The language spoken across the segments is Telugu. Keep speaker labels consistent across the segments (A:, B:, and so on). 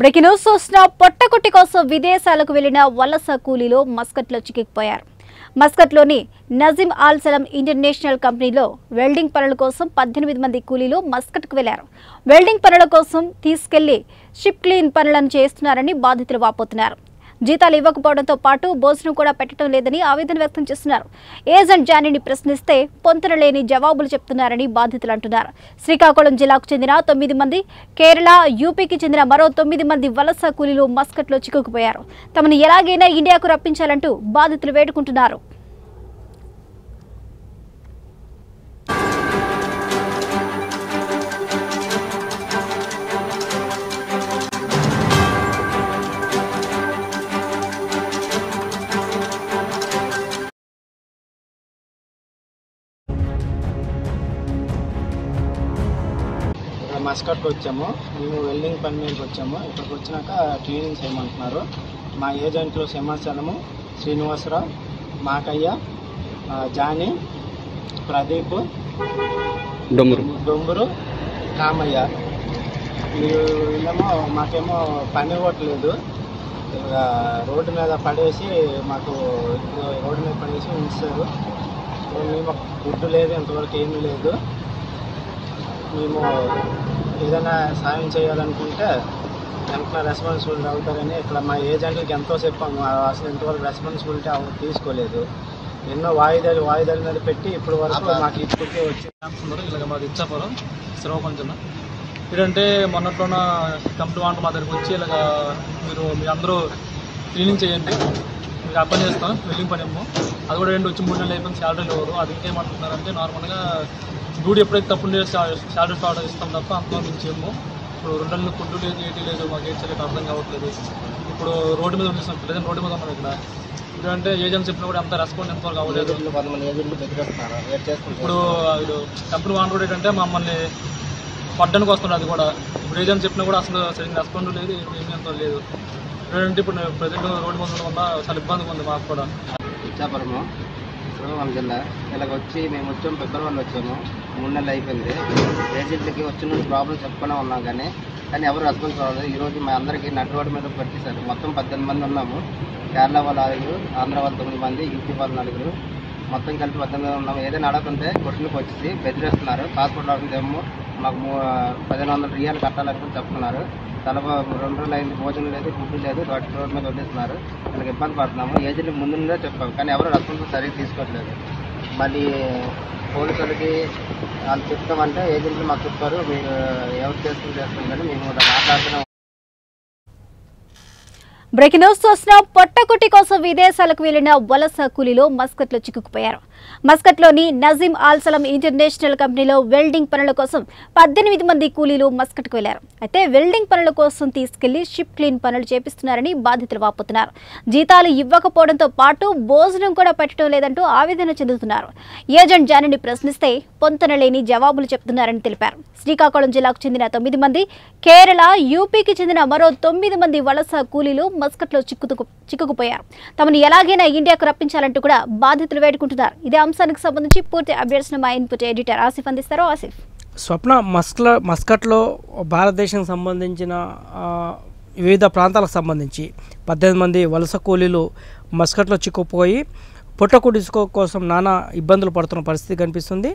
A: బ్రేకింగ్ న్యూస్ చూసిన పొట్టకుట్టి కోసం విదేశాలకు వెళ్లిన వలస కూలీలు మస్కట్లో చిక్కుకుపోయారు. మస్కట్లోని నజీం ఆల్ సలాం ఇంటర్నేషనల్ కంపెనీలో వెల్డింగ్ పనుల కోసం 18 మంది కూలీలు మస్కట్కు వెళ్లారు. వెల్డింగ్ పనుల కోసం తీసుకెళ్లి షిప్ క్లీన్ పనులను చేస్తున్నారని బాధితులు వాపోతున్నారు. జీతాలు ఇవ్వకపోవడంతో పాటు భోజనం కూడా పెట్టడం లేదని ఆవేదన వ్యక్తం చేస్తున్నారు. ఏజెంట్ జానీని ప్రశ్నిస్తే పొంతనలేని జవాబులు చెప్తున్నారని బాధితులు అంటున్నారు. శ్రీకాకుళం జిల్లాకు చెందిన 9 మంది, కేరళ, యూపీకి చెందిన మరో 9 మంది వలస కూలీలు మస్కట్లో చిక్కుకుపోయారు. తమను ఎలాగైనా ఇండియాకు రప్పించాలంటూ బాధితులు వేడుకుంటున్నారు.
B: మస్కట్కి వచ్చాము. మేము వెల్డింగ్ పని మీదకి వచ్చాము. ఇక్కడికి వచ్చినాక క్లీనింగ్ చేయమంటున్నారు. మా ఏజెంట్లు సింహాచలము, శ్రీనివాసరావు, మాకయ్య, జానీ, ప్రదీప్, డొంబురు, కామయ్య. వీళ్ళేమో మాకేమో పని ఇవ్వట్లేదు. రోడ్డు మీద పడేసి ఉంచారు. మేము ఫుడ్ లేదు, ఇంతవరకు ఏమీ లేదు. మేము ఏదైనా సాయం చేయాలనుకుంటే వెంటనే రెస్పాన్సిబిలిటీ అవుతారని ఇక్కడ మా ఏజెంట్లకి ఎంతో చెప్పాము. అసలు ఇంతవరకు రెస్పాన్సిబిలిటీ తీసుకోలేదు. ఎన్నో వాయిదాల మీద పెట్టి ఇప్పటి వరకు మాకు ఇప్పటికే వచ్చి
C: ఇలాగ మాది ఇచ్చాపురం శ్రీకాకుళం జిల్లా. ఏంటంటే మొన్నట్లోన కంపెనీ వాంట మా దగ్గరికి వచ్చి ఇలాగ మీ అందరూ క్లీనింగ్ చేయండి, మీకు ఆ పని చేస్తాం, వెల్డింగ్ పని ఏమో అది కూడా ఏంటి వచ్చి 3 నెలలు అయిపోయింది, శాలరీలు ఎవరు అది ఇంకేమంటున్నారంటే నార్మల్గా డ్యూటీ ఎప్పుడైతే తప్పుడు శాలరీ స్టార్ట్ ఇస్తాం తప్ప అంతలో మించేమో. ఇప్పుడు 2 నెలలు ఫుడ్ లేదు, ఏటీ లేదు, మాకు ఏం చేయలేదు అర్థం కావట్లేదు. ఇప్పుడు రోడ్డు మీద ఉండిస్తాం, ప్రజెంట్ రోడ్డు మీద ఉన్నాం ఇక్కడ. ఎందుకంటే ఏజెంట్స్ చెప్పినా కూడా అంత రెస్పాండ్ ఎంతవరకు అవ్వలేదు. ఇప్పుడు కంపెనీ వాన్ రోడ్ ఏంటంటే మమ్మల్ని పడ్డానికి వస్తున్నారు. అది కూడా ఇప్పుడు ఏజెంట్స్ చెప్పినా కూడా అసలు సరిగ్గా రెస్పాండ్ లేదు, ఏమీ అంత లేదు. ఏంటంటే ఇప్పుడు ప్రజెంట్ రోడ్డు మీద ఉండడం వల్ల చాలా ఇబ్బందిగా ఉంది మాకు కూడా.
B: ఇచ్చాపురము శ్రీకాకుళం జిల్లా. ఇలాగ వచ్చి మేము వచ్చాము, ఫిబ్రవరిలో వచ్చాము. 3 నెలలు అయిపోయింది. ఏజెంట్లకి వచ్చిన ప్రాబ్లం చెప్పుకునే ఉన్నాం కానీ ఎవరు రెస్పాన్స్ అవ్వలేదు. ఈరోజు మా అందరికీ నటు రోడ్డు మీద పట్టేశారు. మొత్తం 18 మంది ఉన్నాము. కేరళ వాళ్ళు 5, ఆంధ్ర వాళ్ళు 9 మంది, యూపీ వాళ్ళు 4, మొత్తం కలిపి 18 మంది ఉన్నాము. ఏదైనా అడగకుంటే కొట్టుకు వచ్చేసి బెదిరిస్తున్నారు. పాస్పోర్ట్ అడుగుతేమో మాకు 1500 రియాలు కట్టాలని చెప్తున్నారు. 2 రోజులు అయింది, భోజనం లేదు, ఫుడ్ లేదు, రోడ్డు మీద వదిలేస్తున్నారు. మనకి ఇబ్బంది పడుతున్నాము. ఏజెంట్కి ముందుగా చెప్పాము కానీ ఎవరు రెస్పాన్స్ సరిగ్గా తీసుకోవట్లేదు. మళ్ళీ పోలీసులకి వాళ్ళు చెప్తామంటే ఏజెంట్లు మాకు చెప్పారు, మీరు ఎవరు చేస్తుంది కానీ మేము మాట్లాడుతున్నాం.
A: బ్రేకింగ్ న్యూస్ చూసిన పొట్టకుట్టి కోసం విదేశాలకు వెళ్లిన వలస కూలీలు మస్కట్లో చిక్కుకుపోయారు. మస్కట్లోని నజీం ఆల్ సలాం ఇంటర్నేషనల్ కంపెనీలో వెల్డింగ్ పనుల కోసం 18 మంది కూలీలు మస్కట్కు వెళ్లారు. అయితే వెల్డింగ్ పనుల కోసం తీసుకెళ్లి షిప్ క్లీన్ పనులు చేపిస్తున్నారని బాధితులు వాపోతున్నారు. జీతాలు ఇవ్వకపోవడంతో పాటు భోజనం కూడా పెట్టడం లేదంటూ ఆవేదన చెందుతున్నారు. ఏజెంట్ జానీని ప్రశ్నిస్తే పొంతనలేని జవాబులు చెప్తున్నారని తెలిపారు. శ్రీకాకుళం జిల్లాకు చెందిన 9 మంది, కేరళ, యూపీకి చెందిన మరో 9 మంది వలస కూలీలు మస్కట్లో చిక్కుకుపోయారు. తమను ఎలాగైనా ఇండియాకు రప్పించాలంటూ కూడా బాధితులు వేడుకుంటున్నారు. ఇదే అంశానికి సంబంధించి పూర్తి అప్డేట్స్ మా ఇన్పుట్ ఎడిటర్ ఆసిఫ్ అందిస్తారు. ఆసిఫ్.
D: స్వప్న, మస్కట్లో భారతదేశం సంబంధించిన వివిధ ప్రాంతాలకు సంబంధించి 18 మంది వలస కూలీలు మస్కట్లో చిక్కుపోయి పొట్టకుడిసుకో కోసం నానా ఇబ్బందులు పడుతున్న పరిస్థితి కనిపిస్తుంది.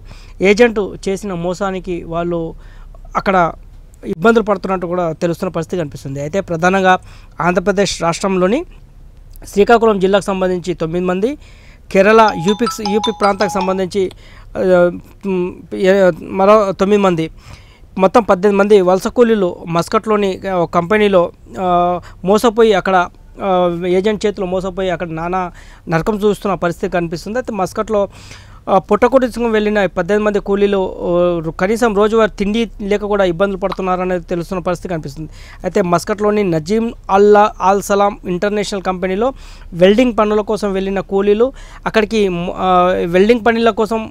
D: ఏజెంట్ చేసిన మోసానికి వాళ్ళు అక్కడ ఇబ్బందులు పడుతున్నట్టు కూడా తెలుస్తున్న పరిస్థితి కనిపిస్తుంది. అయితే ప్రధానంగా ఆంధ్రప్రదేశ్ రాష్ట్రంలోని శ్రీకాకుళం జిల్లాకు సంబంధించి 9 మంది, కేరళ, యూపీ ప్రాంతానికి సంబంధించి మరో 9 మంది, మొత్తం 18 మంది వలస కూలీలు మస్కట్లోని కంపెనీలో మోసపోయి అక్కడ ఏజెంట్ చేతిలో మోసపోయి అక్కడ నానా నరకం చూస్తున్న పరిస్థితి కనిపిస్తుంది. అయితే మస్కట్లో పుట్టకుడిసుకు వెళ్ళిన 18 మంది కూలీలు కనీసం రోజువారీ తిండి లేక కూడా ఇబ్బందులు పడుతున్నారనేది తెలుస్తున్న పరిస్థితి కనిపిస్తుంది. అయితే మస్కట్లోని నజీం ఆల్ సలాం ఇంటర్నేషనల్ కంపెనీలో వెల్డింగ్ పనుల కోసం వెళ్ళిన కూలీలు అక్కడికి వెల్డింగ్ పనుల కోసం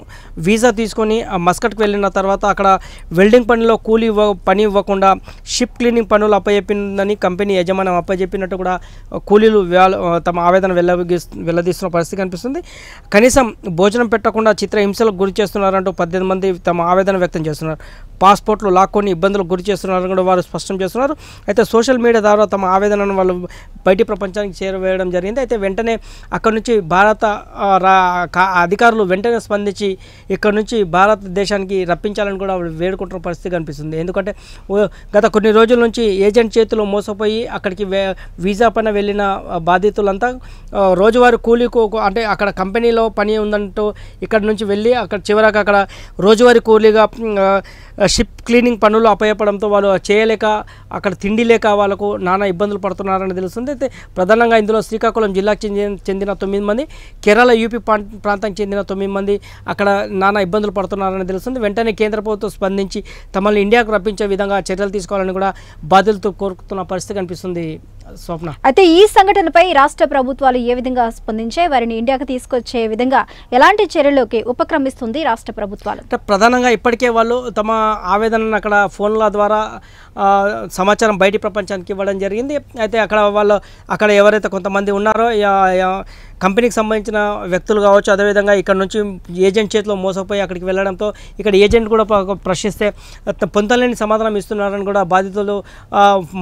D: వీసా తీసుకొని మస్కట్కి వెళ్ళిన తర్వాత అక్కడ వెల్డింగ్ పనిలో పని ఇవ్వకుండా షిప్ క్లీనింగ్ పనులు అప్పచెప్పిందని కంపెనీ యజమాని అప్పచెప్పినట్టు కూడా కూలీలు తమ ఆవేదన వెల్లదీస్తున్న పరిస్థితి కనిపిస్తుంది. కనీసం భోజనం పెట్టకుండా చిత్రహింసలకు గురి చేస్తున్నారంటూ 18 మంది తమ ఆవేదన వ్యక్తం చేస్తున్నారు. పాస్పోర్ట్లు లాక్కొని ఇబ్బందులకు గురి చేస్తున్నారని కూడా వారు స్పష్టం చేస్తున్నారు. అయితే సోషల్ మీడియా ద్వారా తమ ఆవేదనను వాళ్ళు బయటి ప్రపంచానికి చేరవేయడం జరిగింది. అయితే వెంటనే అక్కడ నుంచి భారత అధికారులు వెంటనే స్పందించి ఇక్కడ నుంచి భారతదేశానికి రప్పించాలని కూడా వేడుకుంటున్న పరిస్థితి కనిపిస్తుంది. ఎందుకంటే గత కొన్ని రోజుల నుంచి ఏజెంట్ చేతిలో మోసపోయి అక్కడికి వీసా పైన వెళ్ళిన బాధితులంతా రోజువారీ కూలీకు అంటే అక్కడ కంపెనీలో పని ఉందంటూ ఇక్కడ నుంచి వెళ్ళి అక్కడ చివరికి అక్కడ రోజువారీ కూలీగా షిప్ క్లీనింగ్ పనులు అప్పయపడంతో వాళ్ళు చేయలేక అక్కడ తిండి లేక వాళ్ళకు నానా ఇబ్బందులు పడుతున్నారని తెలుస్తుంది. అయితే ప్రధానంగా ఇందులో శ్రీకాకుళం జిల్లాకు చెందిన 9 మంది, కేరళ యూపీ ప్రాంతానికి చెందిన 9 మంది అక్కడ నానా ఇబ్బందులు పడుతున్నారని తెలుస్తుంది. వెంటనే కేంద్ర ప్రభుత్వం స్పందించి తమను ఇండియాకు రప్పించే విధంగా చర్యలు తీసుకోవాలని కూడా బాధితులతో కోరుతున్న పరిస్థితి కనిపిస్తుంది. స్వప్న,
A: అయితే ఈ సంఘటనపై రాష్ట్ర ప్రభుత్వాలు ఏ విధంగా స్పందించాయి, వారిని ఇండియాకు తీసుకొచ్చే విధంగా ఎలాంటి చర్యలోకి ఉపక్రమిస్తుంది రాష్ట్ర ప్రభుత్వాలు?
D: ప్రధానంగా ఇప్పటికే వాళ్ళు తమ ఆవేదనను అక్కడ ఫోన్ల ద్వారా సమాచారం బయటి ప్రపంచానికి ఇవ్వడం జరిగింది. అయితే అక్కడ ఎవరైతే కొంతమంది ఉన్నారో కంపెనీకి సంబంధించిన వ్యక్తులు కావచ్చు, అదేవిధంగా ఇక్కడ నుంచి ఏజెంట్ చేతిలో మోసపోయి అక్కడికి వెళ్ళడంతో ఇక్కడ ఏజెంట్ కూడా ప్రశ్నిస్తే పొందలేని సమాధానం ఇస్తున్నారని కూడా బాధితులు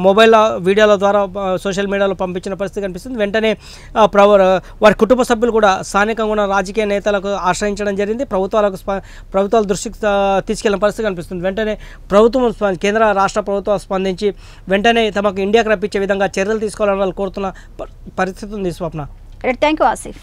D: మొబైల్ వీడియోల ద్వారా సోషల్ మీడియాలో పంపించిన పరిస్థితి కనిపిస్తుంది. వెంటనే వారి కుటుంబ సభ్యులు కూడా స్థానికంగా ఉన్న రాజకీయ నేతలకు ఆశ్రయించడం జరిగింది. ప్రభుత్వాల దృష్టికి తీసుకెళ్లిన పరిస్థితి కనిపిస్తుంది. వెంటనే ప్రభుత్వం కేంద్ర రాష్ట్ర ప్రభుత్వం స్పందించి వెంటనే తమకు ఇండియాకు రప్పించే విధంగా చర్యలు తీసుకోవాలని వాళ్ళు కోరుతున్న పరిస్థితి ఉంది. స్వప్న,
A: థ్యాంక్ యూ ఆసిఫ్.